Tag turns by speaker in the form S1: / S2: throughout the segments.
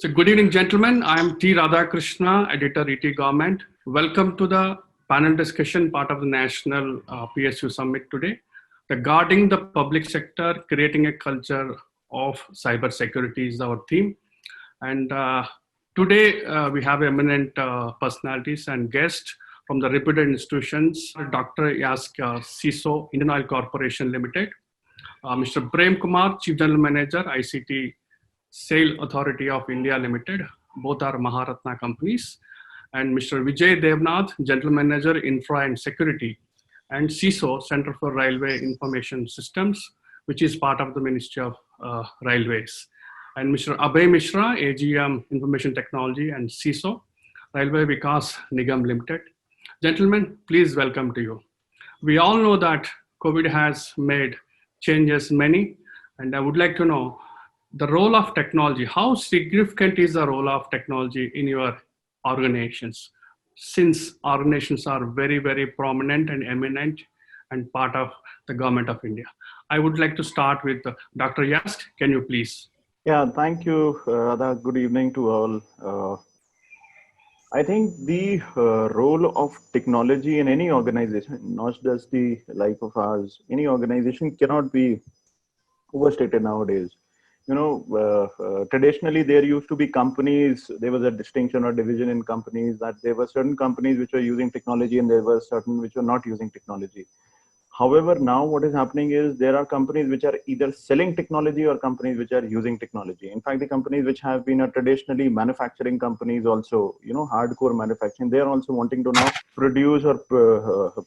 S1: So good evening, gentlemen. I am T. Radhakrishna, editor, ET Government. Welcome to the panel discussion part of the National PSU Summit today. The Guarding the Public Sector, Creating a Culture of Cyber Security is our theme. And today we have eminent personalities and guests from the reputed institutions, Dr. Yask CISO, Indian Oil Corporation Limited, Mr. Prem Kumar, Chief General Manager, ICT SAIL Authority of India Limited, both are Maharatna companies, and Mr. Vijay Devnath, General Manager, Infra and Security, and CISO, Center for Railway Information Systems, which is part of the Ministry of Railways, and Mr. Abhay Mishra, AGM Information Technology and CISO, Railway Vikas Nigam Limited. Gentlemen, please welcome to you. We all know that COVID has made changes many, and I would like to know the role of technology. How significant is the role of technology in your organizations? Since organizations are very, very prominent and eminent and part of the government of India. I would like to start with Dr. Yask. Can you please?
S2: Yeah, thank you, Radha. Good evening to all. I think the role of technology in any organization, not just the life of ours, any organization cannot be overstated nowadays. Traditionally there used to be companies, there was a distinction or division in companies that there were certain companies which were using technology and there were certain which were not using technology. However, now what is happening is there are companies which are either selling technology or companies which are using technology. In fact, the companies which have been traditionally manufacturing companies also, hardcore manufacturing, they are also wanting to now produce or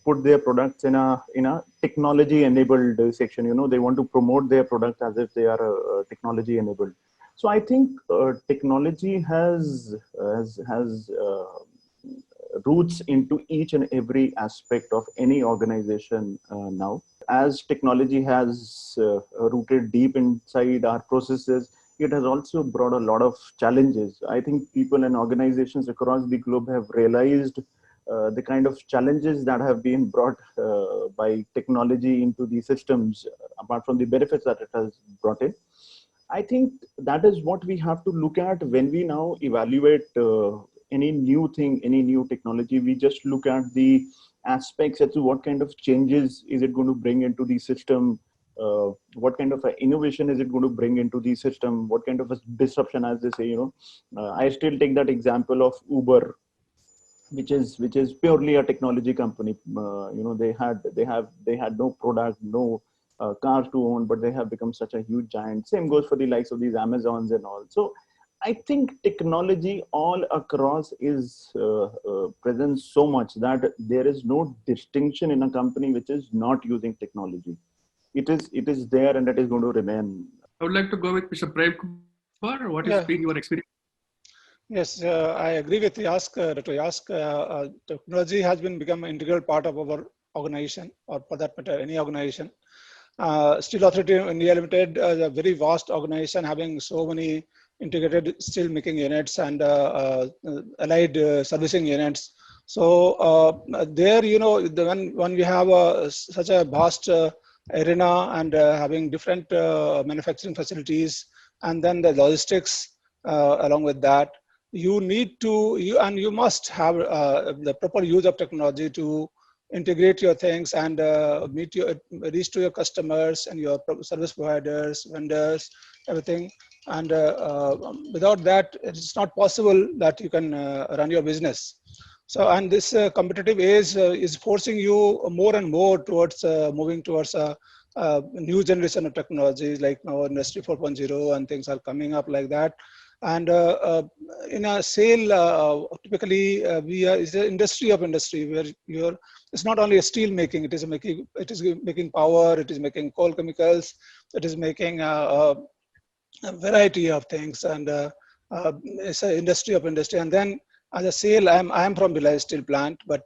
S2: put their products in a technology enabled section. They want to promote their products as if they are technology enabled. So I think technology has roots into each and every aspect of any organization now. As technology has rooted deep inside our processes, it has also brought a lot of challenges. I think people and organizations across the globe have realized the kind of challenges that have been brought by technology into the systems, apart from the benefits that it has brought in. I think that is what we have to look at when we now evaluate any new thing, any new technology. We just look at the aspects as to what kind of changes is it going to bring into the system, what kind of innovation is it going to bring into the system, what kind of a disruption, as they say. I still take that example of Uber, which is purely a technology company. They had no product, no cars to own, but they have become such a huge giant. Same goes for the likes of these Amazons and all. So I think technology all across is present so much that there is no distinction in a company which is not using technology. It is there and it is going to remain.
S1: I would like to go with Mr. Prem Kumar. What has been your experience?
S3: Yes, I agree with Dr. Yask. Technology has become an integral part of our organization, or for that matter, any organization. Steel Authority of India Limited is a very vast organization having so many integrated steel making units and allied servicing units. So there, when we have such a vast arena and having different manufacturing facilities, and then the logistics along with that, you must have the proper use of technology to integrate your things and reach to your customers and your service providers, vendors, everything. And without that, it's not possible that you can run your business. So, and this competitive age is forcing you more and more towards moving towards a new generation of technologies, like now Industry 4.0 and things are coming up like that. And in a SAIL, typically is the industry of industry where it's not only a steel making, it is making power, it is making coal chemicals, it is making a variety of things, and it's an industry of industry. And then as a SAIL, I am from Bhilai Steel Plant, but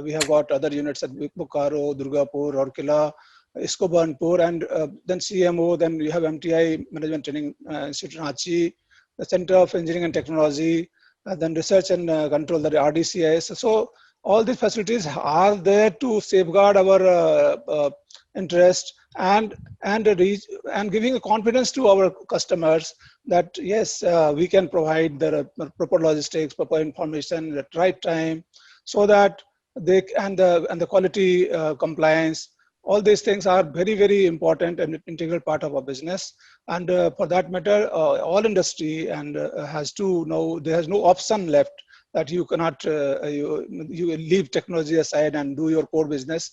S3: we have got other units at Bokaro, Durgapur, Rourkela, ISCO Burnpur, and then CMO. Then you have MTI Management Training Institute, Ranchi, the Center of Engineering and Technology, then Research and Control, the RDCIS. So all these facilities are there to safeguard our interest, and a reach, and giving a confidence to our customers that yes, we can provide the proper logistics, proper information at right time, so that they and the quality compliance. All these things are very, very important and integral part of our business. And for that matter, all industry and has to know there is no option left that you cannot you leave technology aside and do your core business.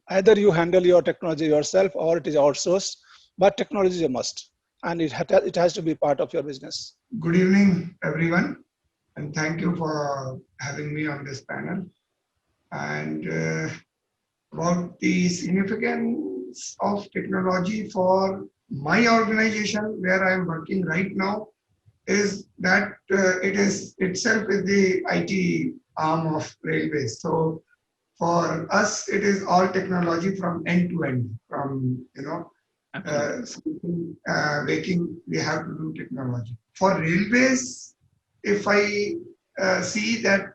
S3: Either you handle your technology yourself or it is outsourced, but technology is a must, and it has to be part of your business.
S4: Good evening, everyone, and thank you for having me on this panel. And about the significance of technology for my organization, where I am working right now, is that it is itself is the IT arm of railways. So for us, it is all technology from end to end. From sleeping, waking, we have to do technology. For railways, if I see that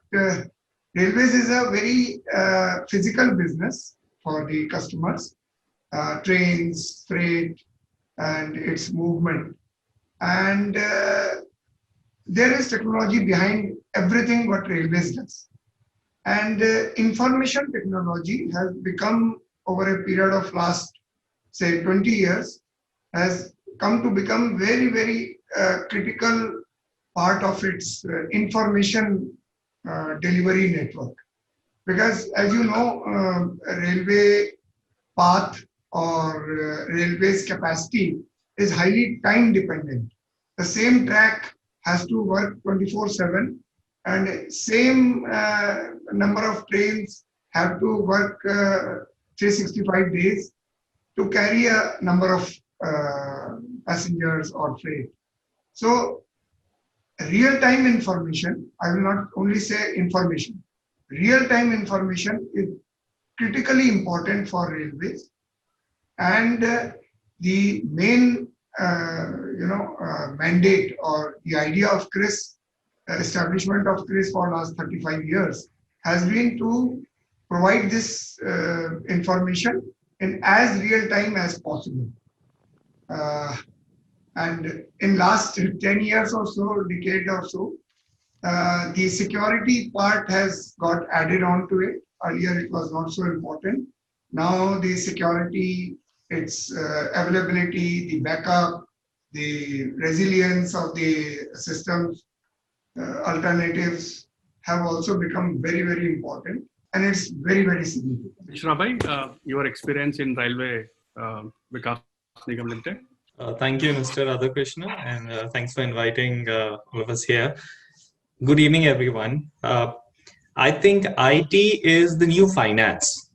S4: railways is a very physical business for the customers, trains, freight, and its movement. And there is technology behind everything what railways does. And information technology has become, over a period of last, say, 20 years, has come to become very, very critical part of its information delivery network. Because as you know, railway path or railway's capacity is highly time dependent. The same track has to work 24/7, and same number of trains have to work 365 days to carry a number of passengers or freight. So real-time information, I will not only say information, real-time information is critically important for railways. And the main mandate or the idea of CRIS, establishment of CRIS for last 35 years, has been to provide this information in as real time as possible. And in last 10 years or so, decade or so, the security part has got added on to it. Earlier it was not so important. Now the security, its availability, the backup, the resilience of the systems, alternatives have also become very, very important. And it's very, very significant.
S1: Shrabai, your experience in Railway Vikas Nigam Limited?
S5: Thank you, Mr. Radhakrishna, and thanks for inviting all of us here. Good evening, everyone. I think IT is the new finance,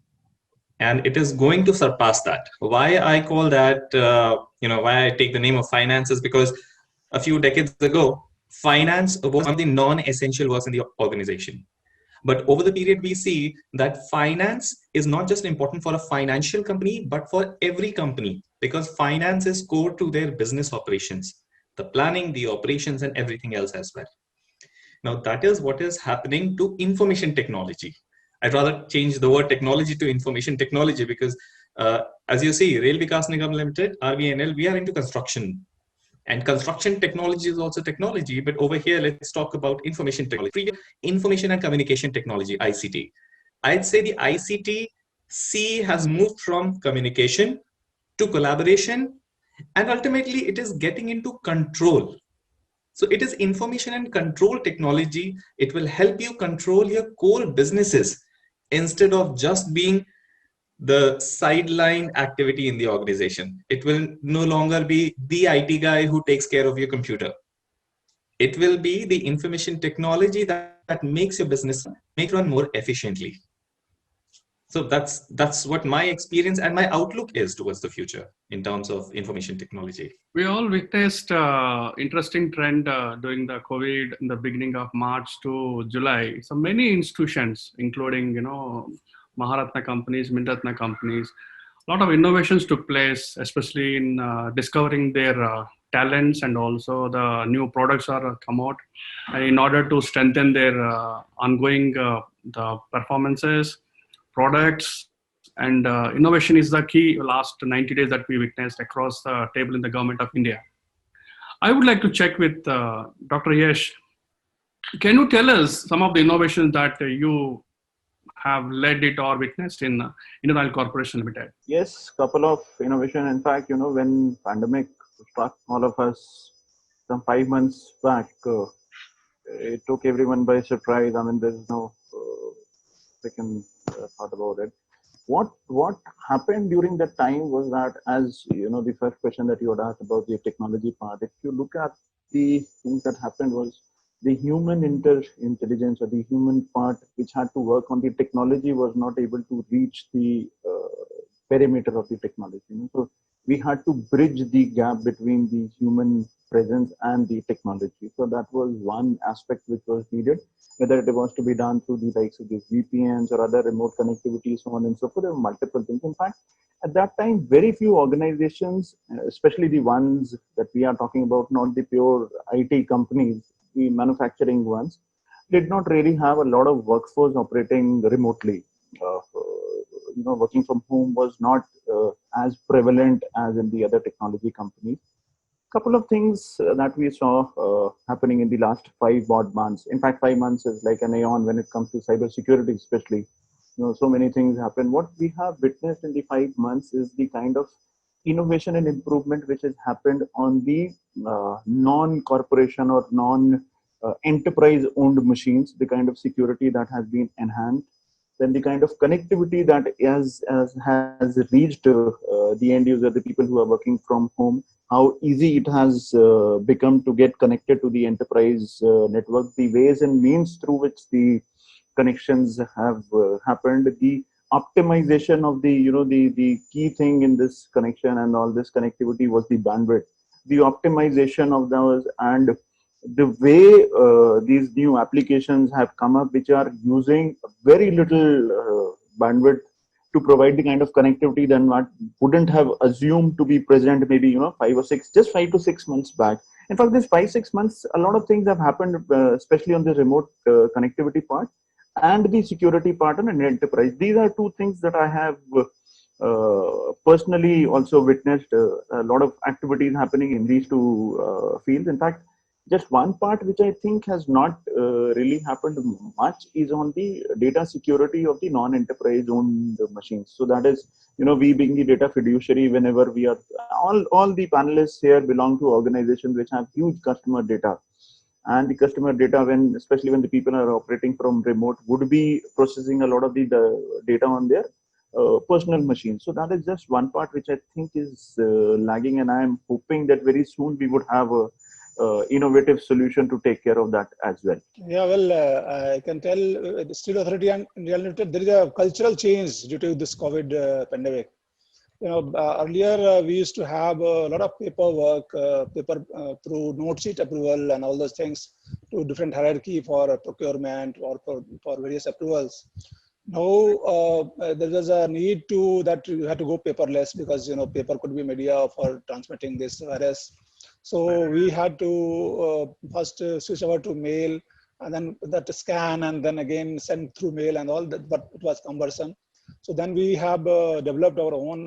S5: and it is going to surpass that. Why I call that, why I take the name of finance is because a few decades ago, finance was one of the non-essential works in the organization. But over the period, we see that finance is not just important for a financial company, but for every company, because finance is core to their business operations, the planning, the operations, and everything else as well. Now, that is what is happening to information technology. I'd rather change the word technology to information technology because, as you see, Rail Vikas Nigam Limited, RVNL, we are into construction. And construction technology is also technology, but over here, let's talk about information technology, information and communication technology, ICT. I'd say the ICT has moved from communication to collaboration, and ultimately it is getting into control. So it is information and control technology. It will help you control your core businesses instead of just being the sideline activity in the organization. It will no longer be the IT guy who takes care of your computer. It will be the information technology that makes your business run more efficiently. So that's what my experience and my outlook is towards the future in terms of information technology.
S1: We all witnessed interesting trend during the COVID in the beginning of March to July. So many institutions, including Maharatna companies, Minratna companies, a lot of innovations took place, especially in discovering their talents, and also the new products are come out in order to strengthen their ongoing the performances, products, And innovation is the key last 90 days that we witnessed across the table in the government of India. I would like to check with Dr. Yash. Can you tell us some of the innovations that you have led it or witnessed in Indian Oil Corporation Limited?
S2: Yes, couple of innovation. In fact, when pandemic struck all of us some 5 months back, it took everyone by surprise. I mean, there's no second thought about it. What happened during that time was that, as the first question that you had asked about the technology part, if you look at the things that happened was the human intelligence or the human part which had to work on the technology was not able to reach the perimeter of the technology. So we had to bridge the gap between the human presence and the technology. So that was one aspect which was needed, whether it was to be done through the likes of these VPNs or other remote connectivity, so on and so forth. There were multiple things. In fact, at that time, very few organizations, especially the ones that we are talking about, not the pure IT companies, the manufacturing ones, did not really have a lot of workforce operating remotely. Working from home was not as prevalent as in the other technology companies. Couple of things that we saw happening in the last 5 odd months. In fact, 5 months is like an aeon when it comes to cybersecurity, especially. So many things happen. What we have witnessed in the 5 months is the kind of innovation and improvement which has happened on the non-corporation or non-enterprise owned machines, the kind of security that has been enhanced, then the kind of connectivity that has reached the end user, the people who are working from home, how easy it has become to get connected to the enterprise network, the ways and means through which the connections have happened, the optimization of the key thing in this connection and all this connectivity was the bandwidth, the optimization of those, and the way these new applications have come up, which are using very little bandwidth to provide the kind of connectivity than what wouldn't have assumed to be present maybe 5 to 6 months back. In fact, this 5-6 months, a lot of things have happened, especially on the remote connectivity part and the security part on an enterprise. These are two things that I have personally also witnessed a lot of activities happening in these two fields. In fact, just one part which I think has not really happened much is on the data security of the non-enterprise owned machines. So that is, we being the data fiduciary, whenever we are, all the panelists here belong to organizations which have huge customer data. And the customer data, especially when the people are operating from remote, would be processing a lot of the data on their personal machines. So that is just one part which I think is lagging, and I am hoping that very soon we would have a innovative solution to take care of that as well.
S3: Yeah, well, I can tell the Steel Authority and India Limited, there is a cultural change due to this COVID pandemic. Earlier we used to have a lot of paperwork, through note sheet approval and all those things to different hierarchy for procurement or for various approvals. Now there was a need to that you had to go paperless because paper could be media for transmitting this virus. So we had to first switch over to mail, and then that scan, and then again send through mail and all that, but it was cumbersome. So then we have developed our own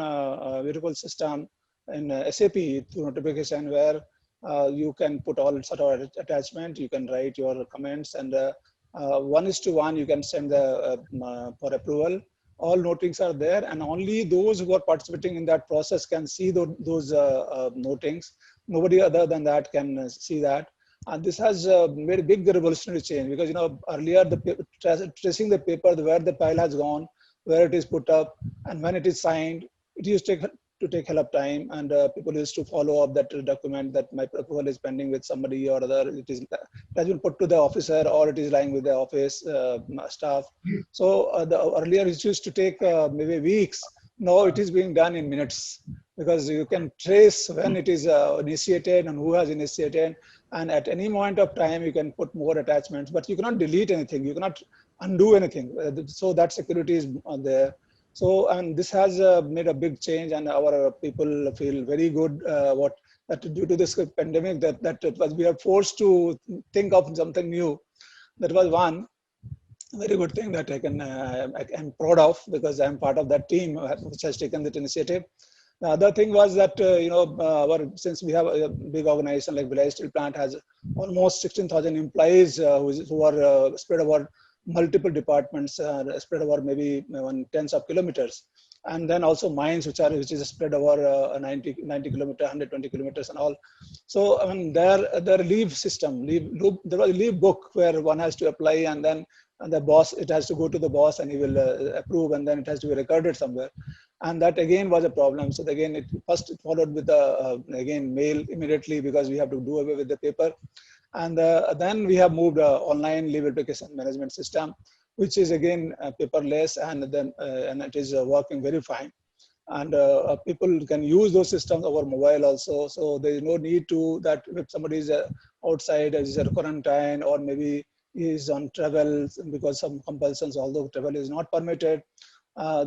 S3: vehicle system in SAP through notification, where you can put all sort of attachment, you can write your comments, and 1:1 you can send for approval. All notings are there, and only those who are participating in that process can see those notings. Nobody other than that can see that. And this has made a big revolutionary change, because earlier tracing the paper, where the file has gone, where it is put up, and when it is signed, it used to take hell of time, and people used to follow up that document that my approval is pending with somebody or other. It has been put to the officer, or it is lying with the office staff. So the earlier it used to take maybe weeks. Now it is being done in minutes, because you can trace when it is initiated and who has initiated, and at any moment of time you can put more attachments, but you cannot delete anything, you cannot undo anything. So that security is there. So, and this has made a big change, and our people feel very good that due to this pandemic that we are forced to think of something new. That was one. very good thing that I'm proud of, because I'm part of that team which has taken that initiative. The other thing was that, since we have a big organization like Bhilai Steel Plant has almost 16,000 employees who are spread over multiple departments, spread over maybe tens of kilometers. And then also mines, which is spread over 90 kilometers, 120 kilometers and all. So, I mean, their leave system, there was a leave book where one has to apply, and then the boss, it has to go to the boss and he will approve, and then it has to be recorded somewhere. And that again was a problem. So again, it followed with the again mail immediately, because we have to do away with the paper. And then we have moved online leave application management system, which is again paperless, and then and it is working very fine. And people can use those systems over mobile also. So there is no need to that if somebody is outside, is a quarantine, or maybe is on travel because some compulsions, although travel is not permitted.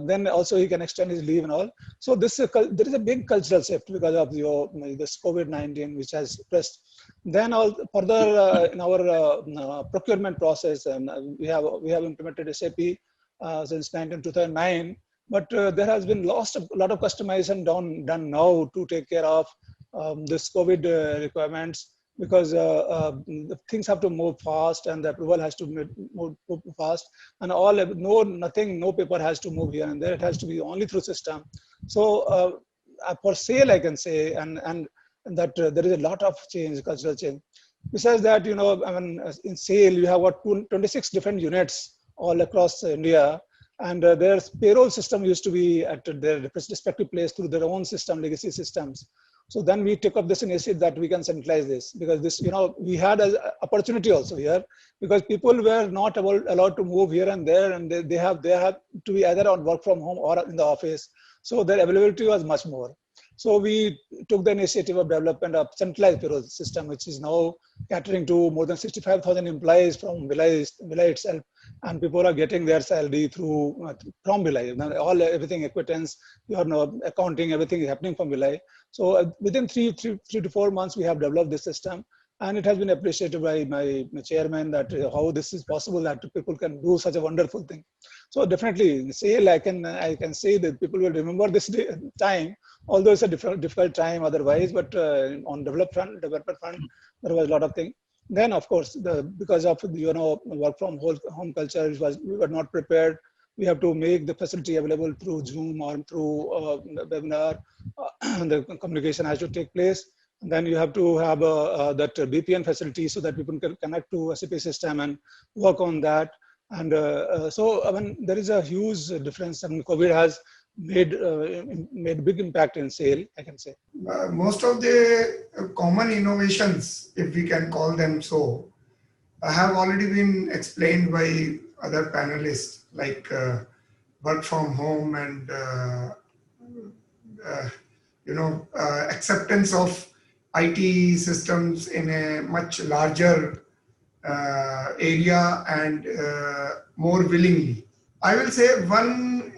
S3: Then also he can extend his leave and all. So there is a big cultural shift because of this COVID-19, which has pressed. Then further in our procurement process, we have implemented SAP since 2009, but there has been a lot of customization done now to take care of this COVID requirements, because things have to move fast and the approval has to move fast, and no paper has to move here and there. It has to be only through system. So for sale, I can say, and that there is a lot of change, cultural change. Besides that, I mean, in sale, you have got 26 different units all across India, and their payroll system used to be at their respective place through their own system, legacy systems. So then we took up this initiative that we can centralize this, because this, we had an opportunity also here, because people were not allowed to move here and there, and they have to be either on work from home or in the office. So their availability was much more. So we took the initiative of development of centralized payroll system, which is now catering to more than 65,000 employees from Bhilai itself, and people are getting their salary from Bhilai. Everything, acquittance, accounting, everything is happening from Bhilai. So within three to 4 months, we have developed this system, and it has been appreciated by my chairman that how this is possible, that people can do such a wonderful thing. So definitely, sale, I can say that people will remember this time, although it's a difficult time otherwise. But on development front, there was a lot of things. Then, of course, because of work from home culture, we were not prepared. We have to make the facility available through Zoom or through webinar. The communication has to take place. And then you have to have that VPN facility so that people can connect to SAP system and work on that. And so, I mean, there is a huge difference. I mean, COVID has made big impact in sale, I can say.
S4: Most of the common innovations, if we can call them so, have already been explained by other panelists, like work from home and acceptance of IT systems in a much larger area and more willingly. I will say one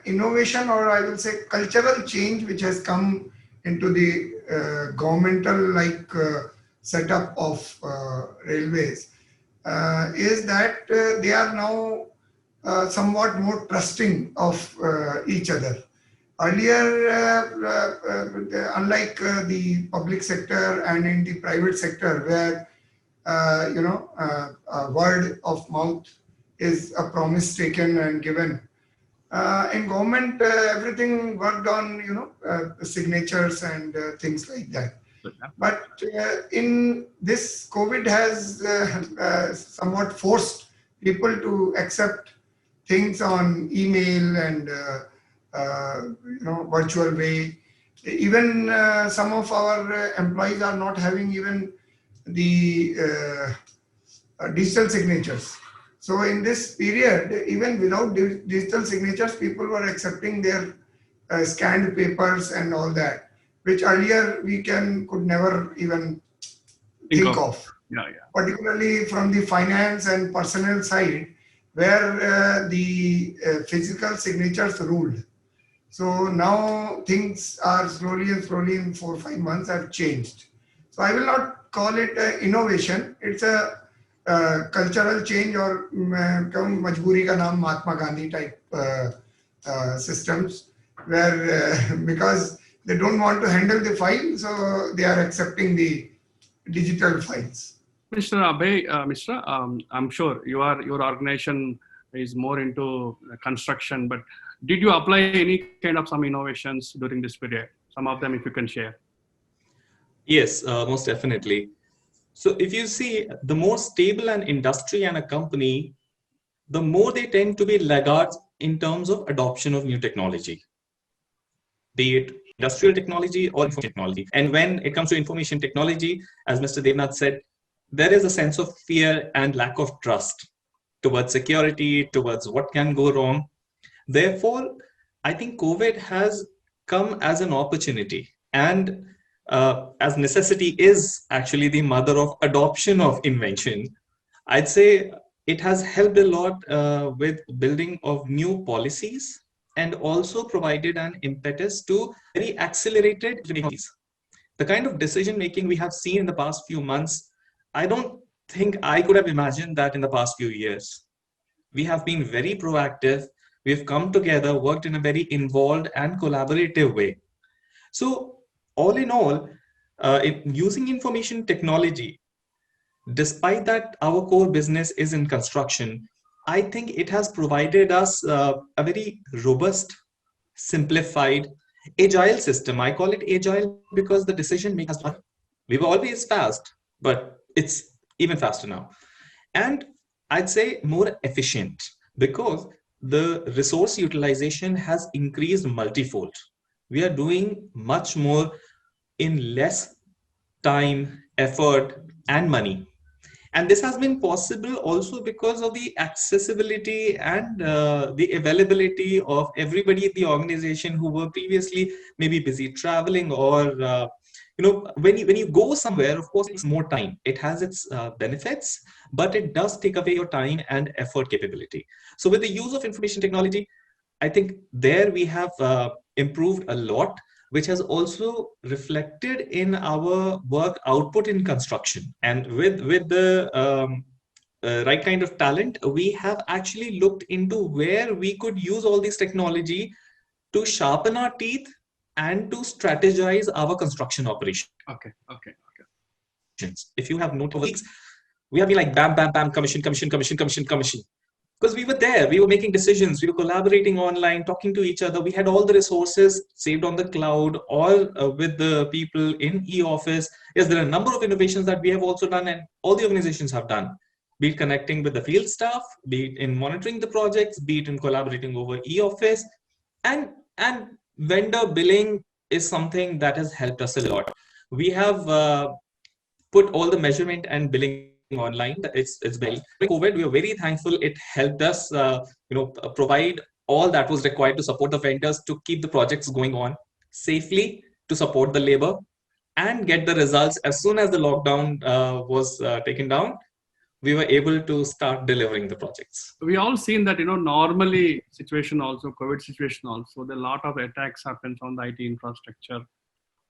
S4: innovation, or I will say cultural change, which has come into the governmental setup of railways is that they are now somewhat more trusting of each other. Earlier, unlike the public sector and in the private sector, where word of mouth is a promise taken and given, in government everything worked on signatures and things like that. But in this, COVID has somewhat forced people to accept things on email and virtual way. Even some of our employees are not having even the digital signatures. So in this period, even without digital signatures, people were accepting their scanned papers and all that, which earlier we could never even think of.
S1: Yeah.
S4: Particularly from the finance and personnel side, where the physical signatures ruled. So now things are slowly in 4 or 5 months have changed. So I will not call it innovation. It's a cultural change or come majburi ka naam Mahatma Gandhi type systems where because they don't want to handle the file, so they are accepting the digital files.
S1: Mr. Abhay, I'm sure your organization is more into construction, but did you apply any kind of some innovations during this period? Some of them, if you can share.
S5: Yes, most definitely. So if you see, the more stable an industry and a company, the more they tend to be laggards in terms of adoption of new technology, be it industrial technology or information technology. And when it comes to information technology, as Mr. Devnath said, there is a sense of fear and lack of trust towards security, towards what can go wrong. Therefore, I think COVID has come as an opportunity, and as necessity is actually the mother of adoption of invention, I'd say it has helped a lot with building of new policies and also provided an impetus to very accelerated technologies. The kind of decision making we have seen in the past few months, I don't think I could have imagined that in the past few years. We have been very proactive. We've come together, worked in a very involved and collaborative way. So, all in all, using information technology, despite that our core business is in construction, I think it has provided us a very robust, simplified, agile system. I call it agile because the decision making has done. We were always fast, but it's even faster now. And I'd say more efficient because the resource utilization has increased multifold. We are doing much more in less time, effort, and money. And this has been possible also because of the accessibility and the availability of everybody in the organization who were previously maybe busy traveling or when you go somewhere, of course it's more time. It has its benefits, but it does take away your time and effort capability. So with the use of information technology, I think there we have improved a lot, which has also reflected in our work output in construction. And with the right kind of talent, we have actually looked into where we could use all this technology to sharpen our teeth and to strategize our construction operation.
S1: Okay.
S5: If you have noted over weeks, we have been like bam, bam, bam, commission. Because we were there, we were making decisions, we were collaborating online, talking to each other. We had all the resources saved on the cloud or with the people in e-office. Yes, there are a number of innovations that we have also done and all the organizations have done, be it connecting with the field staff, be it in monitoring the projects, be it in collaborating over e-office. And vendor billing is something that has helped us a lot. We have put all the measurement and billing online. It's very COVID. We are very thankful. It helped us, provide all that was required to support the vendors to keep the projects going on safely, to support the labor, and get the results as soon as the lockdown was taken down. We were able to start delivering the projects.
S1: We all seen that normally situation also, COVID situation also, there are a lot of attacks happens on the IT infrastructure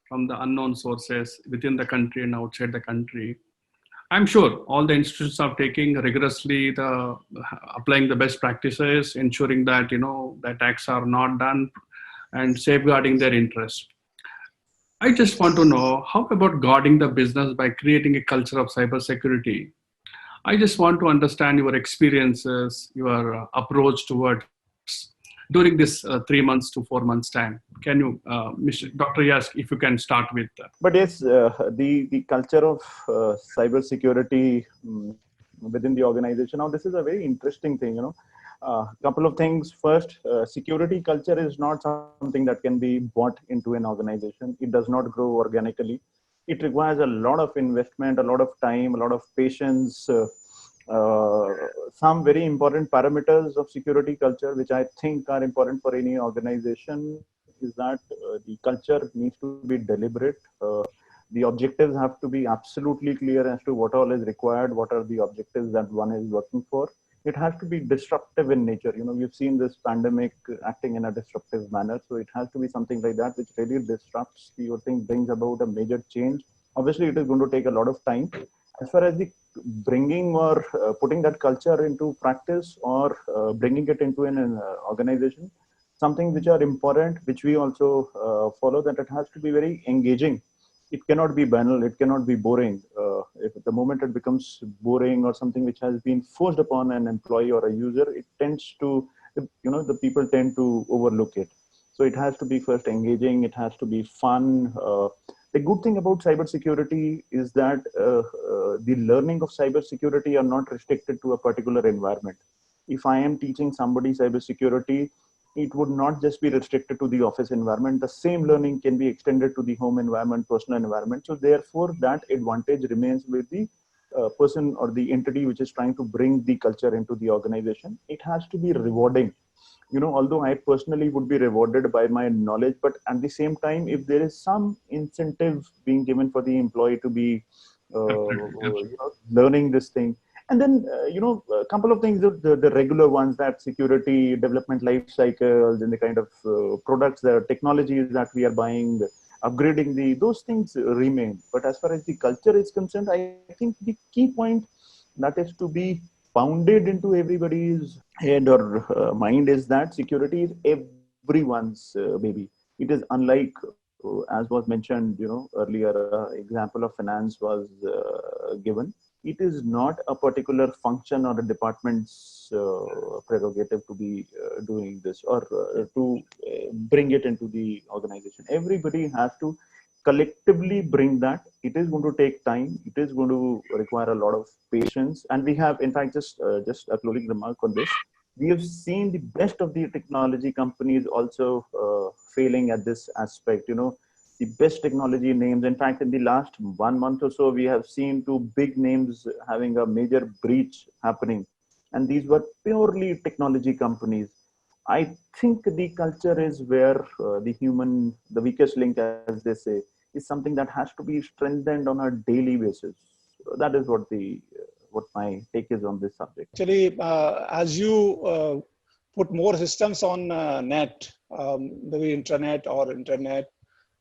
S1: from the unknown sources within the country and outside the country. I'm sure all the institutions are taking rigorously applying the best practices, ensuring that the attacks are not done and safeguarding their interest. I just want to know, how about guarding the business by creating a culture of cybersecurity? I just want to understand your experiences, your approach towards during this 3 months to 4 months time. Can you, Dr. Yask, if you can start with that?
S2: But yes, the culture of cybersecurity within the organization. Now, this is a very interesting thing. Couple of things. First, security culture is not something that can be bought into an organization. It does not grow organically. It requires a lot of investment, a lot of time, a lot of patience. Some very important parameters of security culture, which I think are important for any organization, is that the culture needs to be deliberate. The objectives have to be absolutely clear as to what all is required, what are the objectives that one is working for. It has to be disruptive in nature. We've seen this pandemic acting in a disruptive manner. So it has to be something like that, which really disrupts the whole thing, brings about a major change. Obviously, it is going to take a lot of time. as far as the bringing or putting that culture into practice or bringing it into an organization, something which are important, which we also follow, that it has to be very engaging. It cannot be banal. It cannot be boring. If the moment it becomes boring or something which has been forced upon an employee or a user, it tends to, the people tend to overlook it. So it has to be first engaging. It has to be fun. The good thing about cybersecurity is that the learning of cybersecurity are not restricted to a particular environment. If I am teaching somebody cybersecurity, it would not just be restricted to the office environment. The same learning can be extended to the home environment, personal environment. So therefore, that advantage remains with the person or the entity which is trying to bring the culture into the organization. It has to be rewarding. Although I personally would be rewarded by my knowledge, but at the same time, if there is some incentive being given for the employee to be
S1: Absolutely.
S2: learning this thing, and then a couple of things, the regular ones, that security, development life cycles, and the kind of products, the technologies that we are buying, upgrading those things remain. But as far as the culture is concerned, I think the key point that is to be pounded into everybody's head or mind is that security is everyone's baby. It is unlike, as was mentioned, earlier, example of finance was given. It is not a particular function or a department's prerogative to be doing this or to bring it into the organization. Everybody has to collectively bring that. It is going to take time. It is going to require a lot of patience. And we have, in fact, just a closing remark on this. We have seen the best of the technology companies also failing at this aspect. The best technology names. In fact, in the last 1 month or so, we have seen two big names having a major breach happening. And these were purely technology companies. I think the culture is where the weakest link, as they say, is something that has to be strengthened on a daily basis. So that is what my take is on this subject.
S3: Actually, as you put more systems on net, maybe intranet or internet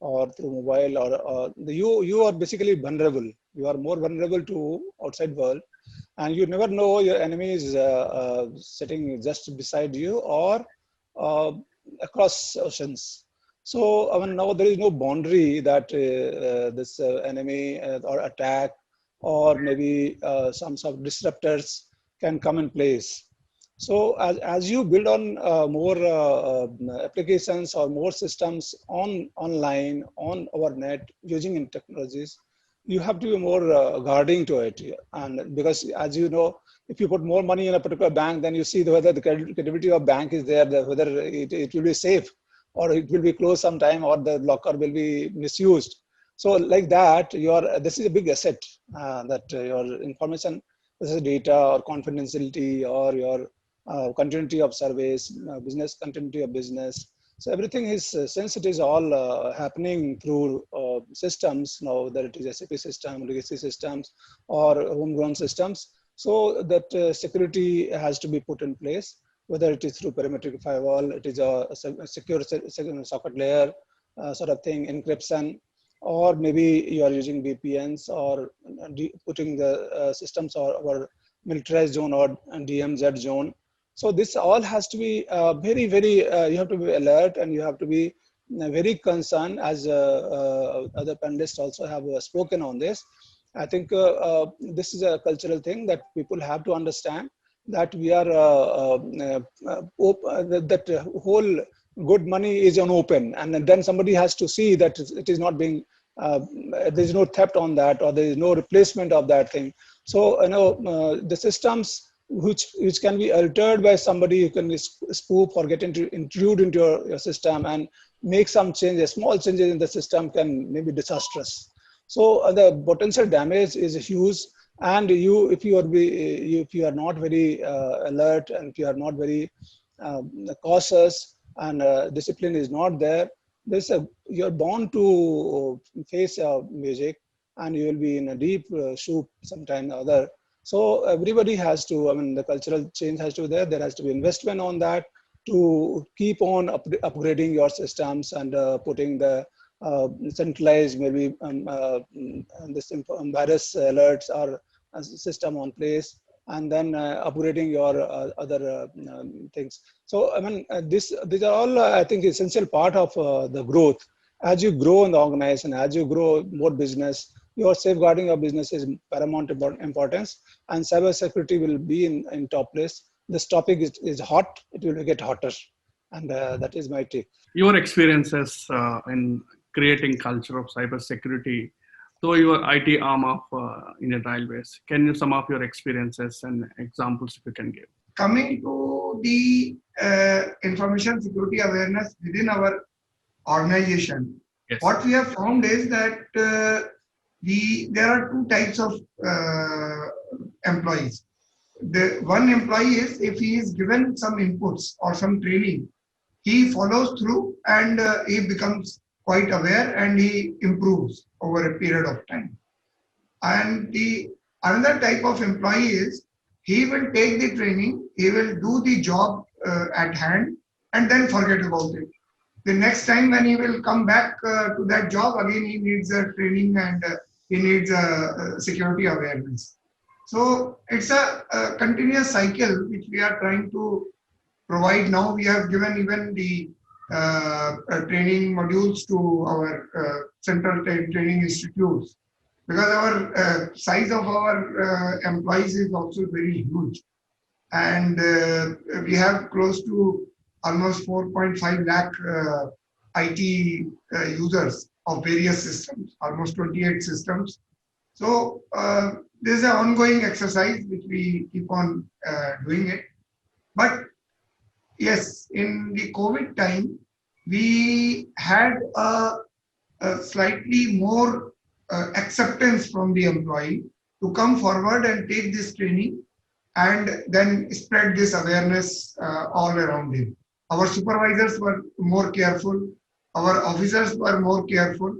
S3: or through mobile, or you are basically vulnerable. You are more vulnerable to outside world, and you never know your enemy is sitting just beside you or uh, across oceans. So I mean, now there is no boundary that this enemy or attack or maybe some sort of disruptors can come in place. So as you build on more applications or more systems online, on our net, using in technologies, you have to be more guarding to it. And because as you know, if you put more money in a particular bank, then you see whether the credibility of bank is there, whether it will be safe or it will be closed sometime or the locker will be misused. So like that, this is a big asset that your information, this is data or confidentiality or your continuity of service, business continuity of business. So everything is, since it is all happening through systems now, that it is SAP system, legacy systems or homegrown systems. So that security has to be put in place, whether it is through parametric firewall, it is a secure socket layer sort of thing, encryption, or maybe you are using VPNs or putting the systems or militarized zone or DMZ zone. So this all has to be very, very, you have to be alert and you have to be very concerned, as other panelists also have spoken on this. I think this is a cultural thing that people have to understand, that we are, that whole good money is on open, and then somebody has to see that it is not being, there is no theft on that, or there is no replacement of that thing. So, the systems which can be altered by somebody who can spoof or intrude into your system and make some changes, small changes in the system can maybe disastrous. So the potential damage is huge, and if you are not very alert, and if you are not very cautious, and discipline is not there, you're bound to face music, and you will be in a deep soup sometime or other. So everybody has to, I mean, the cultural change has to be there. There has to be investment on that to keep on upgrading your systems and putting the centralized maybe this virus alerts or system on place, and then upgrading your other things. So I mean, these are all I think essential part of the growth. As you grow in the organization, as you grow more business, your safeguarding your business is paramount importance, and cybersecurity will be in top place. This topic is hot; it will get hotter, and that is my take.
S1: Your experiences in creating culture of cybersecurity, though your IT arm of Indian Railways, can you sum up your experiences and examples if you can give?
S4: Coming to the information security awareness within our organization,
S1: Yes.
S4: what we have found is that there are two types of employees. The one employee is, if he is given some inputs or some training, he follows through and he becomes quite aware and he improves over a period of time. And the another type of employee is, he will take the training, he will do the job at hand and then forget about it. The next time when he will come back to that job, again he needs a training and he needs a security awareness. So it's a continuous cycle which we are trying to provide. Now we have given even the training modules to our central training institutes, because our size of our employees is also very huge, and we have close to almost 4.5 lakh IT users of various systems, almost 28 systems. So this is an ongoing exercise which we keep on doing it. But yes, in the COVID time, we had a slightly more acceptance from the employee to come forward and take this training and then spread this awareness all around him. Our supervisors were more careful. Our officers were more careful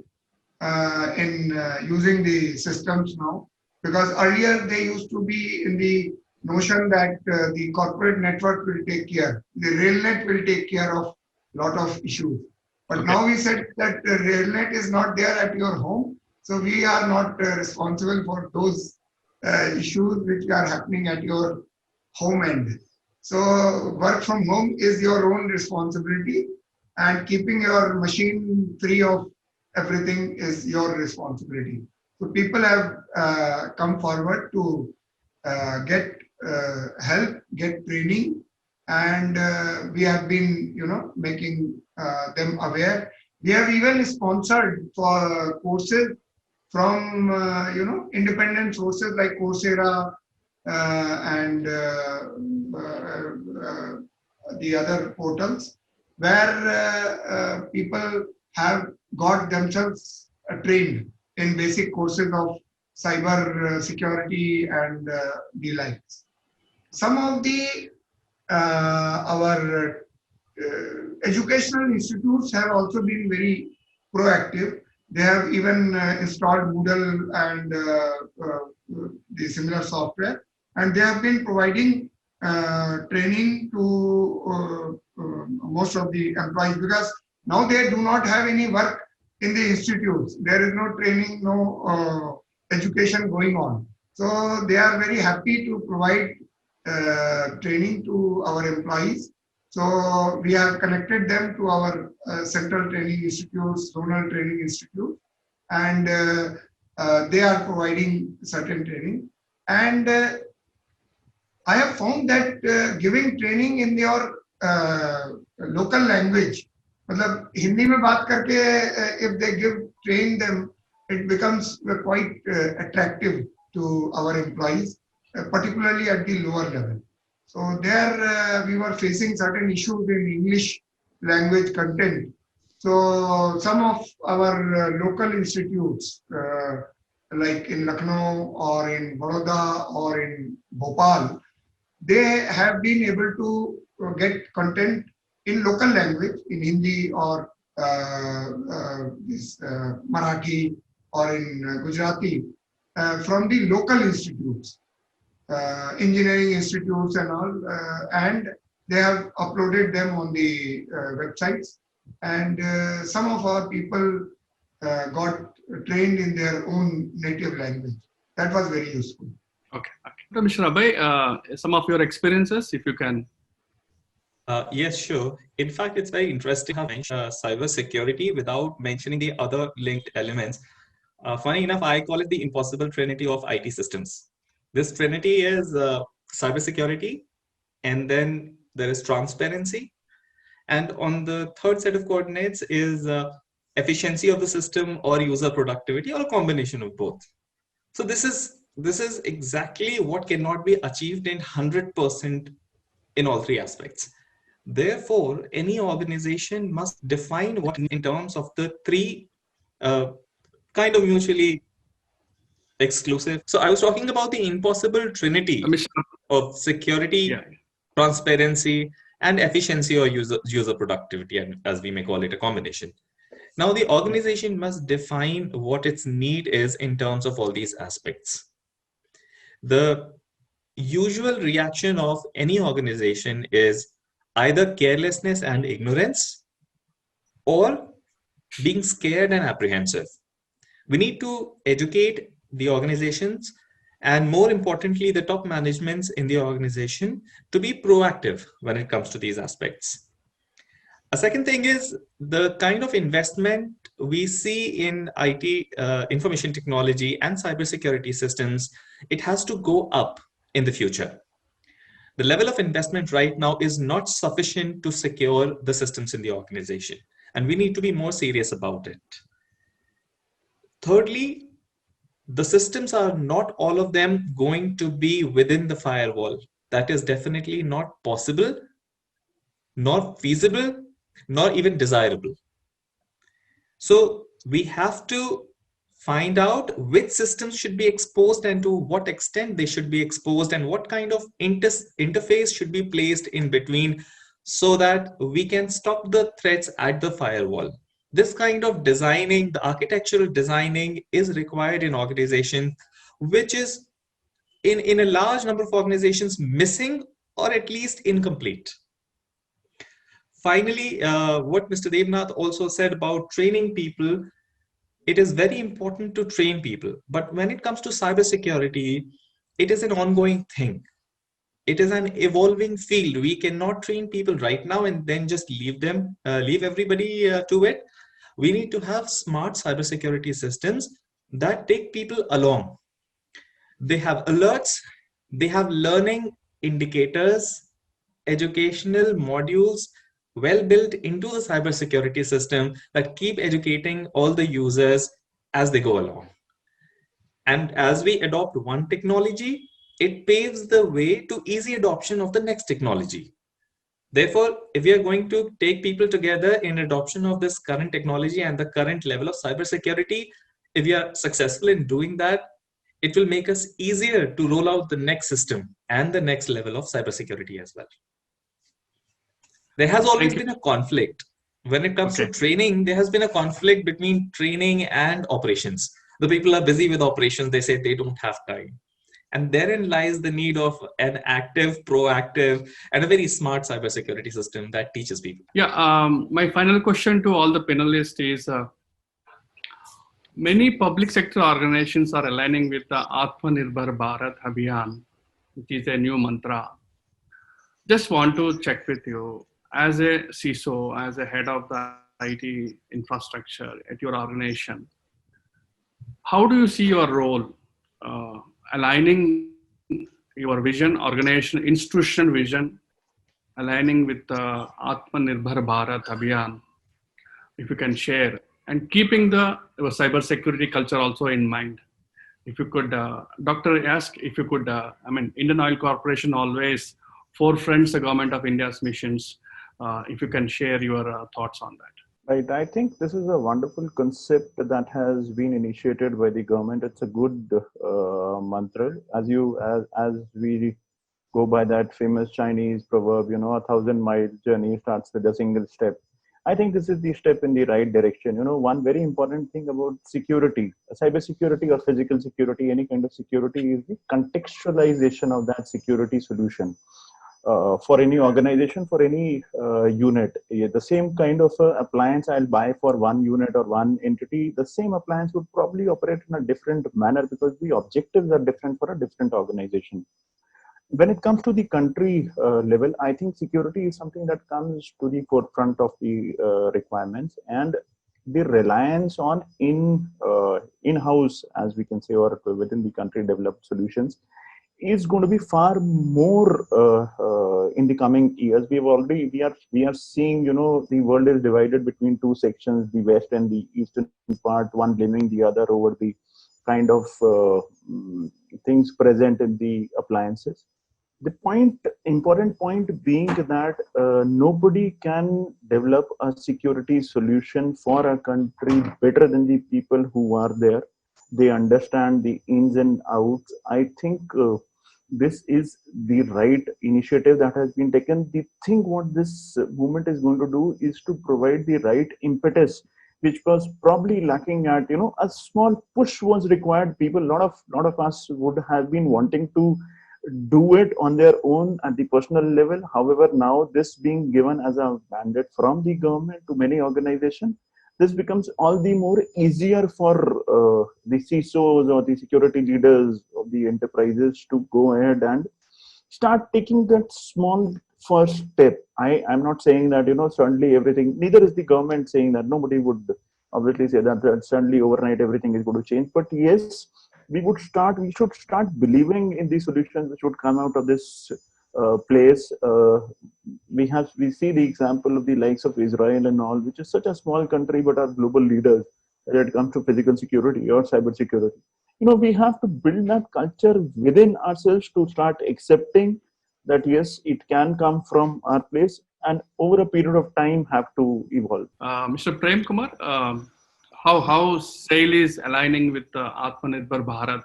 S4: in using the systems now, because earlier they used to be in the notion that the corporate network will take care, the RailNet will take care of a lot of issues. But now we said that the RailNet is not there at your home, so we are not responsible for those issues which are happening at your home end. So work from home is your own responsibility, and keeping your machine free of everything is your responsibility. So people have come forward to get help, get training, and we have been, making them aware. We have even sponsored for courses from, independent sources like Coursera and the other portals, where people have got themselves trained in basic courses of cyber security and the likes. Some of the our educational institutes have also been very proactive. They have even installed Moodle and the similar software, and they have been providing training to most of the employees, because now they do not have any work in the institutes. There is no training, no education going on. So they are very happy to provide training to our employees. So we have connected them to our central training institutes, zonal training institutes, and they are providing certain training. And I have found that giving training in your local language, मतलब हिंदी में बात करके if they train them, it becomes quite attractive to our employees, particularly at the lower level. So there we were facing certain issues in English language content. So some of our local institutes, like in Lucknow or in Baroda or in Bhopal, they have been able to get content in local language, in Hindi or Marathi or in Gujarati, from the local institutes, engineering institutes and all, and they have uploaded them on the websites. And some of our people got trained in their own native language. That was very useful.
S1: Okay. So, Mr. Abhay, some of your experiences, if you can.
S5: Yes, sure. In fact, it's very interesting how you mentioned cyber security without mentioning the other linked elements. Funny enough, I call it the impossible trinity of IT systems. This trinity is cybersecurity, and then there is transparency, and on the third set of coordinates is efficiency of the system or user productivity or a combination of both. So this is exactly what cannot be achieved in 100% in all three aspects. Therefore, any organization must define what in terms of the three kind of mutually exclusive. So I was talking about the impossible trinity
S1: Mr.
S5: of security,
S1: Yeah.
S5: transparency, and efficiency or user productivity, and as we may call it, a combination. Now, the organization must define what its need is in terms of all these aspects. The usual reaction of any organization is either carelessness and ignorance or being scared and apprehensive. We need to educate the organizations and, more importantly, the top managements in the organization to be proactive when it comes to these aspects. A second thing is the kind of investment we see in IT, information technology, and cybersecurity systems. It has to go up in the future. The level of investment right now is not sufficient to secure the systems in the organization, and we need to be more serious about it. Thirdly, the systems are not all of them going to be within the firewall. That is definitely not possible, not feasible, nor even desirable. So we have to find out which systems should be exposed and to what extent they should be exposed, and what kind of interface should be placed in between so that we can stop the threats at the firewall. This kind of designing, the architectural designing, is required in organizations, which is in a large number of organizations missing or at least incomplete. Finally, what Mr. Devnath also said about training people, it is very important to train people. But when it comes to cybersecurity, it is an ongoing thing. It is an evolving field. We cannot train people right now and then just leave everybody to it. We need to have smart cybersecurity systems that take people along. They have alerts, they have learning indicators, educational modules well built into the cybersecurity system that keep educating all the users as they go along. And as we adopt one technology, it paves the way to easy adoption of the next technology. Therefore, if we are going to take people together in adoption of this current technology and the current level of cybersecurity, if we are successful in doing that, it will make us easier to roll out the next system and the next level of cybersecurity as well. There has always been a conflict. When it comes to training, there has been a conflict between training and operations. The people are busy with operations. They say they don't have time. And therein lies the need of an active, proactive, and a very smart cybersecurity system that teaches people.
S1: Yeah, my final question to all the panelists is, many public sector organizations are aligning with the Atmanirbhar Bharat Abhiyan, which is a new mantra. Just want to check with you, as a CISO, as a head of the IT infrastructure at your organization, how do you see your role aligning your vision, organization, institutional vision, aligning with the Atmanirbhar Bharat Abhiyan, if you can share, and keeping your cybersecurity culture also in mind? If you could, Dr. asked if you could, Indian Oil Corporation always forefronts the government of India's missions. If you can share your thoughts on that.
S2: Right. I think this is a wonderful concept that has been initiated by the government. It's a good mantra. As we go by that famous Chinese proverb, 1,000-mile journey starts with a single step. I think this is the step in the right direction. One very important thing about security, cybersecurity or physical security, any kind of security, is the contextualization of that security solution. for any organization, for any unit. The same kind of appliance I'll buy for one unit or one entity, the same appliance would probably operate in a different manner because the objectives are different for a different organization. When it comes to the country level, I think security is something that comes to the forefront of the requirements, and the reliance on in-house, as we can say, or within the country developed solutions is going to be far more in the coming years. We are seeing, the world is divided between two sections, the west and the eastern part, one blaming the other over the kind of things present in the appliances. The important point being that nobody can develop a security solution for a country better than the people who are there. They understand the ins and outs. I think this is the right initiative that has been taken. The thing what this movement is going to do is to provide the right impetus, which was probably lacking at, a small push was required. People, lot of us would have been wanting to do it on their own at the personal level. However, now this being given as a mandate from the government to many organizations, this becomes all the more easier for the CISOs or the security leaders of the enterprises to go ahead and start taking that small first step. I'm not saying that, suddenly everything, neither is the government saying that. Nobody would obviously say that suddenly overnight everything is going to change. But yes, we should start believing in the solutions which would come out of this place. We see the example of the likes of Israel and all, which is such a small country but are global leaders when it comes to physical security or cyber security. We have to build that culture within ourselves to start accepting that yes, it can come from our place, and over a period of time have to evolve.
S1: Mr. Prem Kumar, how SAIL is aligning with Atmanirbhar Bharat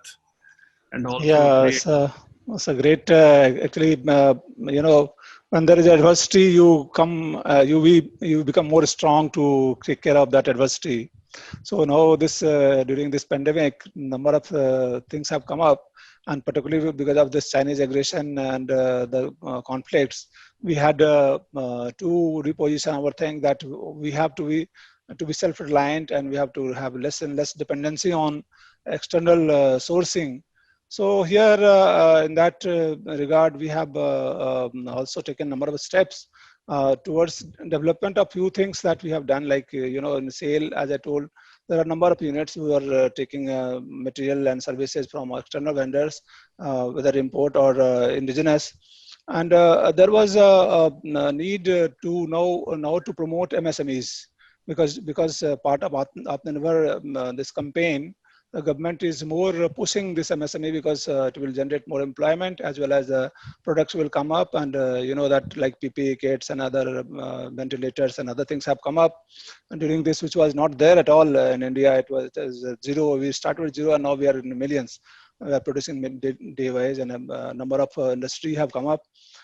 S1: and also
S3: it's a great actually when there is adversity, you become more strong to take care of that adversity. So now this during this pandemic, number of things have come up, and particularly because of this Chinese aggression and the conflicts, we had to reposition our thing that we have to be self-reliant, and we have to have less and less dependency on external sourcing. So here in that regard, we have also taken a number of steps towards development of few things that we have done, like in SAIL, as I told, there are a number of units who are taking material and services from external vendors, whether import or indigenous. And there was a need to now to promote MSMEs, because part of Atmanirbhar, this campaign, the government is more pushing this MSME because it will generate more employment, as well as products will come up, and that like PPE kits and other ventilators and other things have come up. And during this, which was not there at all in India, it was zero. We started with zero, and now we are in millions. We are producing day-wise, and a number of industry have come up.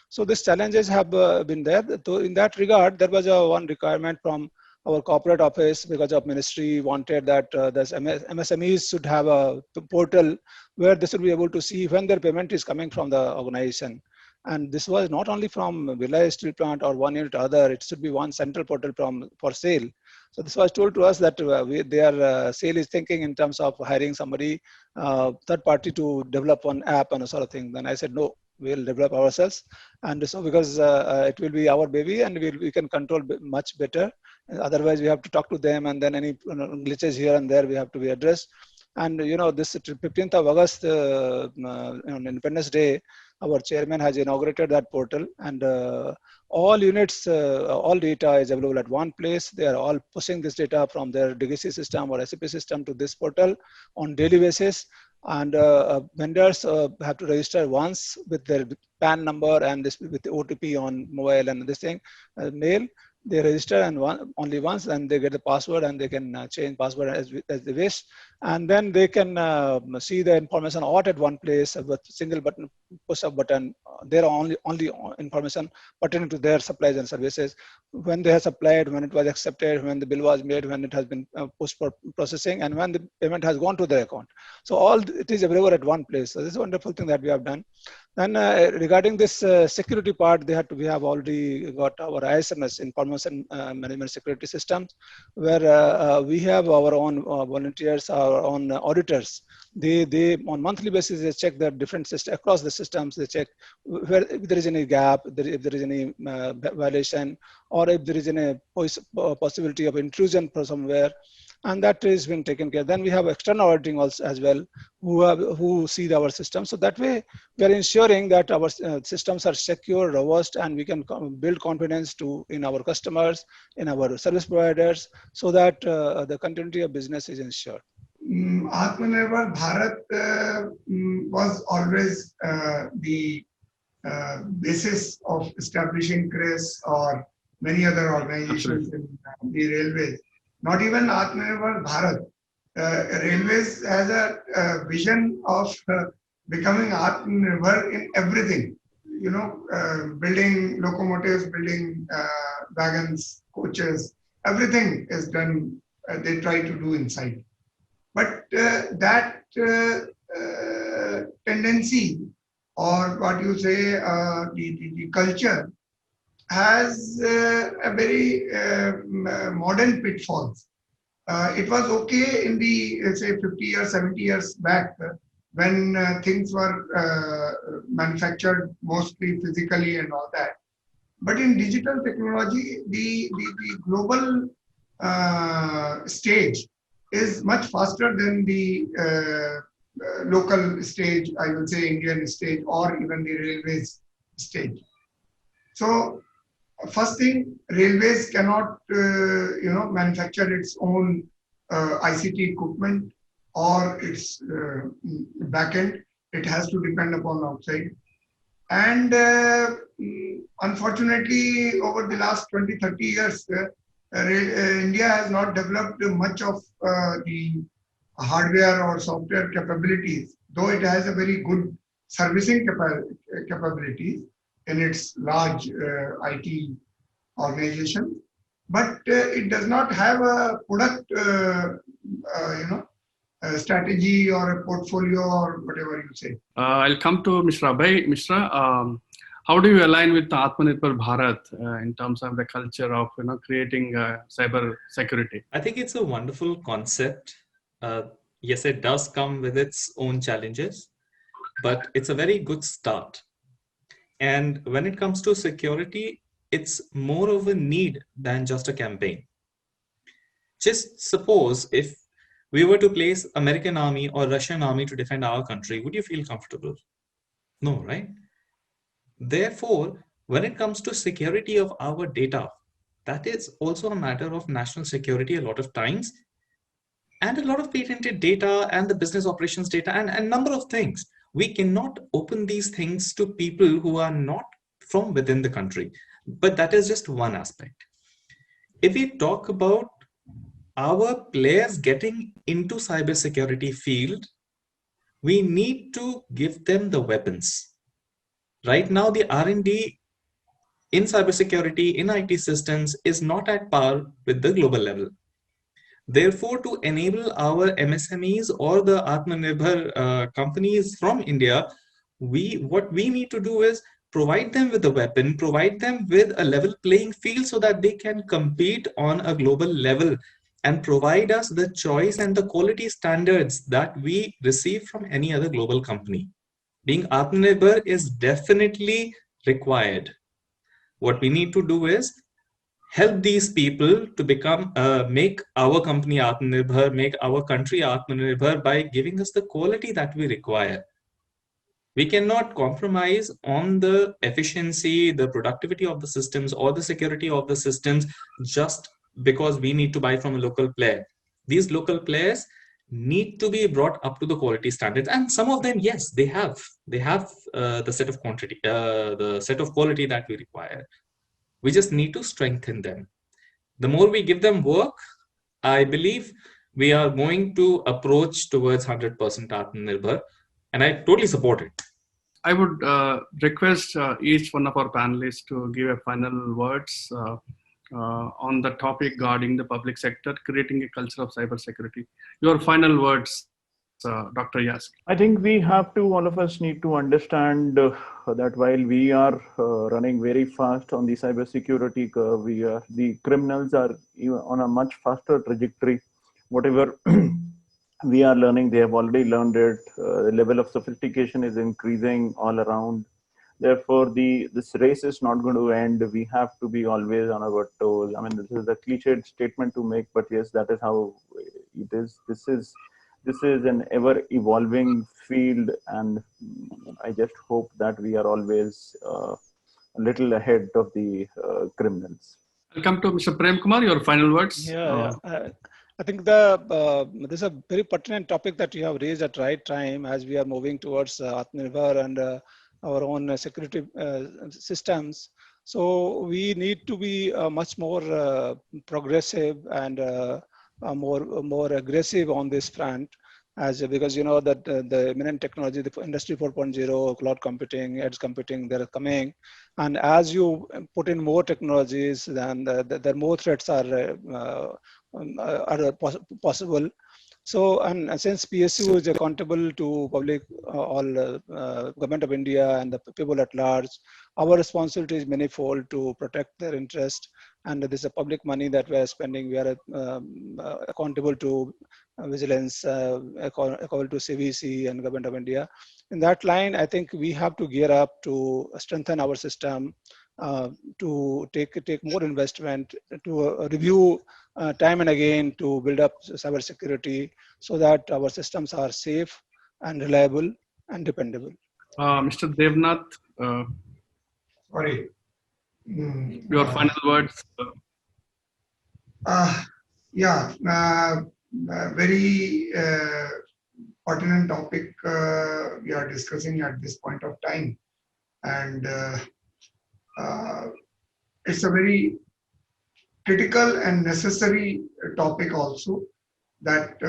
S3: So these challenges have been there. So in that regard, there was one requirement from our corporate office, because of ministry wanted that this MSMEs should have a portal where they should be able to see when their payment is coming from the organization. And this was not only from Vilayat Steel Plant or one unit or other, it should be one central portal for SAIL. So this was told to us that SAIL is thinking in terms of hiring somebody, third party, to develop one app and a sort of thing. Then I said, no, we'll develop ourselves. And so because it will be our baby, and we can control much better. Otherwise, we have to talk to them, and then any glitches here and there we have to be addressed. And this 15th of August, on Independence Day, our chairman has inaugurated that portal, and all units, all data is available at one place. They are all pushing this data from their legacy system or SAP system to this portal on daily basis. And vendors have to register once with their PAN number and this with the OTP on mobile and this thing, mail. They register and only once, and they get the password, and they can change password as they wish. And then they can see the information all at one place with single button, push a button. There are only information pertaining to their supplies and services, when they have supplied, when it was accepted, when the bill was made, when it has been pushed for processing, and when the payment has gone to their account. So all it is available at one place. So this is a wonderful thing that we have done. Then regarding this security part, we have already got our ISMS, Information Management Security Systems, where we have our own volunteers, our own auditors. They on monthly basis they check the different systems across the systems. They check where if there is any gap, if there is any violation, or if there is any possibility of intrusion from somewhere, and that is being taken care. Then we have external auditing also as well, who see our system. So that way we are ensuring that our systems are secure, robust, and we can build confidence in our customers, in our service providers, so that the continuity of business is ensured.
S4: Atmanirbhar Bharat was always the basis of establishing CRIS or many other organizations in the railways. Not even Atmanirbhar Bharat. Railways has a vision of becoming Atmanirbhar in everything. You know, building locomotives, building wagons, coaches, everything is done. They try to do inside. But that tendency, or what you say, the culture, has a very modern pitfalls. It was okay in the, say, 50 years, 70 years back, when things were manufactured mostly physically and all that. But in digital technology, the global stage is much faster than the local stage, I will say Indian stage, or even the railways stage. So first thing, railways cannot manufacture its own ICT equipment or its backend. It has to depend upon outside. And unfortunately, over the last 20, 30 years, India has not developed much of the hardware or software capabilities, though it has a very good servicing capabilities in its large IT organization, but it does not have a product, strategy or a portfolio or whatever you say.
S1: I'll come to Mr. Abhay. Mr. How do you align with Atmanirbhar Bharat in terms of the culture of creating cyber security?
S5: I think it's a wonderful concept. Yes, it does come with its own challenges, but it's a very good start. And when it comes to security, it's more of a need than just a campaign. Just suppose if we were to place American army or Russian army to defend our country, would you feel comfortable? No, right? Therefore, when it comes to security of our data, that is also a matter of national security a lot of times, and a lot of patented data and the business operations data and a number of things. We cannot open these things to people who are not from within the country, but that is just one aspect. If we talk about our players getting into cybersecurity field, we need to give them the weapons. Right now, the R&D in cybersecurity, in IT systems is not at par with the global level. Therefore, to enable our MSMEs or the Atmanirbhar companies from India, what we need to do is provide them with a weapon, provide them with a level playing field so that they can compete on a global level and provide us the choice and the quality standards that we receive from any other global company. Being Atmanirbhar is definitely required. What we need to do is help these people to become, make our company Atmanirbhar, make our country Atmanirbhar by giving us the quality that we require. We cannot compromise on the efficiency, the productivity of the systems or the security of the systems just because we need to buy from a local player. These local players need to be brought up to the quality standards, and some of them, yes, they have the set of quantity, the set of quality that we require. We just need to strengthen them. The more we give them work, I believe we are going to approach towards 100% Atmanirbhar, and I totally support it.
S1: I would request each one of our panelists to give a final words on the topic guarding the public sector, creating a culture of cybersecurity. Your final words. Dr. Yask?
S2: I think all of us need to understand that while we are running very fast on the cybersecurity curve, the criminals are even on a much faster trajectory. Whatever we are learning, they have already learned it. The level of sophistication is increasing all around. Therefore, this race is not going to end. We have to be always on our toes. I mean, this is a cliched statement to make, but yes, that is how it is. This is an ever evolving field, and I just hope that we are always a little ahead of the criminals.
S1: Welcome to Mr. Prem Kumar. Your final words.
S3: Yeah. I think this is a very pertinent topic that you have raised at right time as we are moving towards Atmanirbhar and our own security systems. So we need to be much more progressive and more aggressive on this front, because you know that the imminent technology, the industry 4.0, cloud computing, edge computing, they're coming, and as you put in more technologies, then the more threats are possible. So, and since PSU is accountable to public, all government of India and the people at large, our responsibility is manifold to protect their interest. And this is public money that we are spending. We are accountable to vigilance, accountable to CVC and government of India. In that line, I think we have to gear up to strengthen our system, to take more investment, to review time and again to build up cybersecurity so that our systems are safe and reliable and dependable.
S1: Mr. Devnath,
S4: Sorry.
S1: your final words.
S4: Very pertinent topic we are discussing at this point of time, and it's a very critical and necessary topic also, that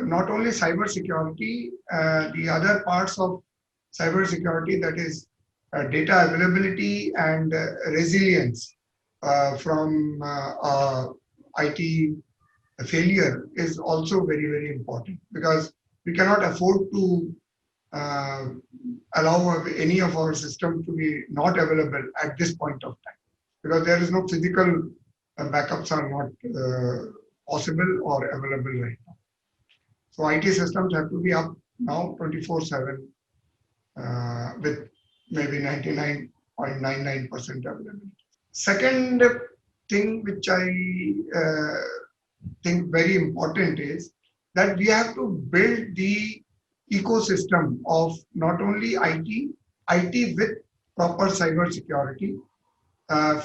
S4: not only cyber security, the other parts of cyber security, that is data availability and resilience from IT failure is also very, very important, because we cannot afford to allow any of our system to be not available at this point of time, because there is no physical backups are not possible or available right now. So IT systems have to be up now 24/7 with maybe 99.99% availability. Second thing which I think very important is that we have to build the ecosystem of not only IT with proper cyber security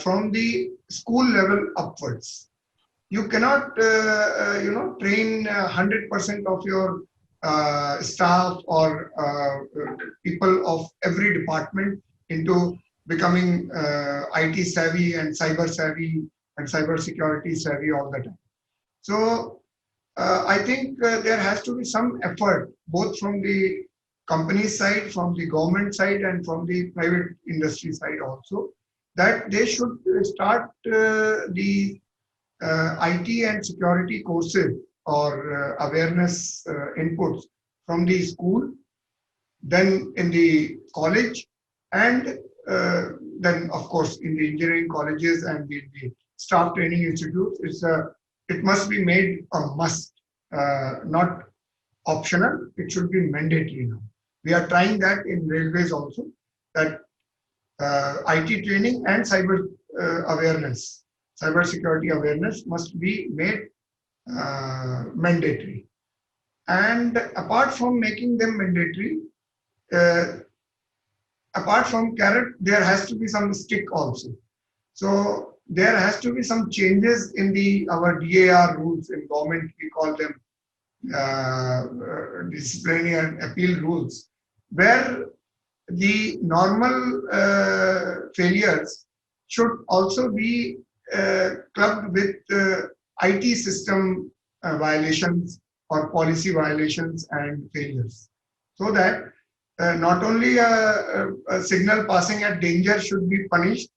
S4: from the school level upwards. You cannot, train 100% of your staff or people of every department into becoming IT savvy and cyber security savvy all the time. So I think there has to be some effort, both from the company side, from the government side, and from the private industry side also, that they should start the IT and security courses or awareness inputs from the school, then in the college, and then of course in the engineering colleges and the staff training institutes. It must be made a must, not optional. It should be mandatory now. We are trying that in railways also, that IT training and cyber security awareness must be made mandatory. And apart from making them mandatory, apart from carrot, there has to be some stick also. So there has to be some changes in our DAR rules in government. We call them disciplinary and appeal rules, where the normal failures should also be clubbed with IT system violations or policy violations and failures, so that not only a signal passing at danger should be punished,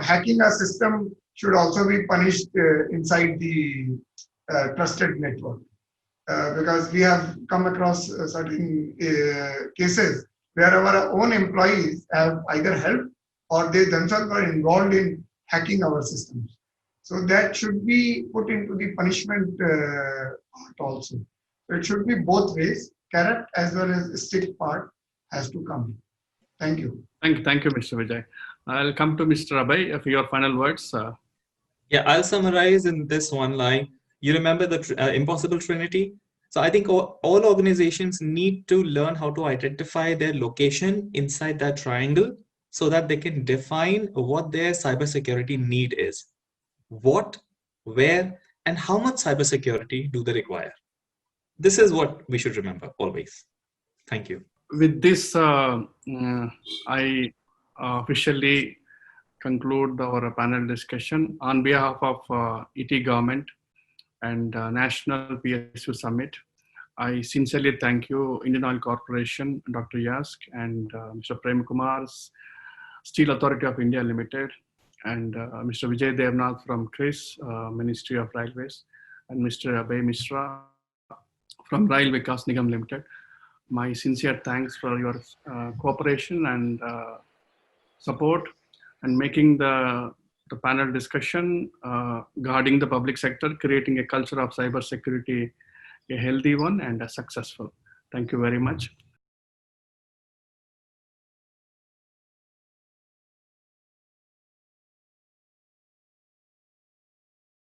S4: hacking a system should also be punished inside the trusted network. because we have come across certain cases where our own employees have either helped or they themselves were involved in hacking our systems. So that should be put into the punishment part also. So it should be both ways, carrot as well as stick part has to come. Thank you.
S1: Thank you, Mr. Vijay. I'll come to Mr. Abhay for your final words.
S5: Yeah, I'll summarize in this one line. You remember the impossible trinity? So I think all organizations need to learn how to identify their location inside that triangle so that they can define what their cybersecurity need is. What, where, and how much cybersecurity do they require? This is what we should remember always. Thank you.
S1: With this, I officially conclude our panel discussion on behalf of ET government and National PSU Summit. I sincerely thank you, Indian Oil Corporation, Dr. Yask, and Mr. Prem Kumar's Steel Authority of India Limited, and Mr. Vijay Devnath from CRIS, Ministry of Railways, and Mr. Abhay Mishra from Rail Vikas Nigam Limited. My sincere thanks for your cooperation and support and making the panel discussion guarding the public sector, creating a culture of cybersecurity, a healthy one and a successful. Thank you very much.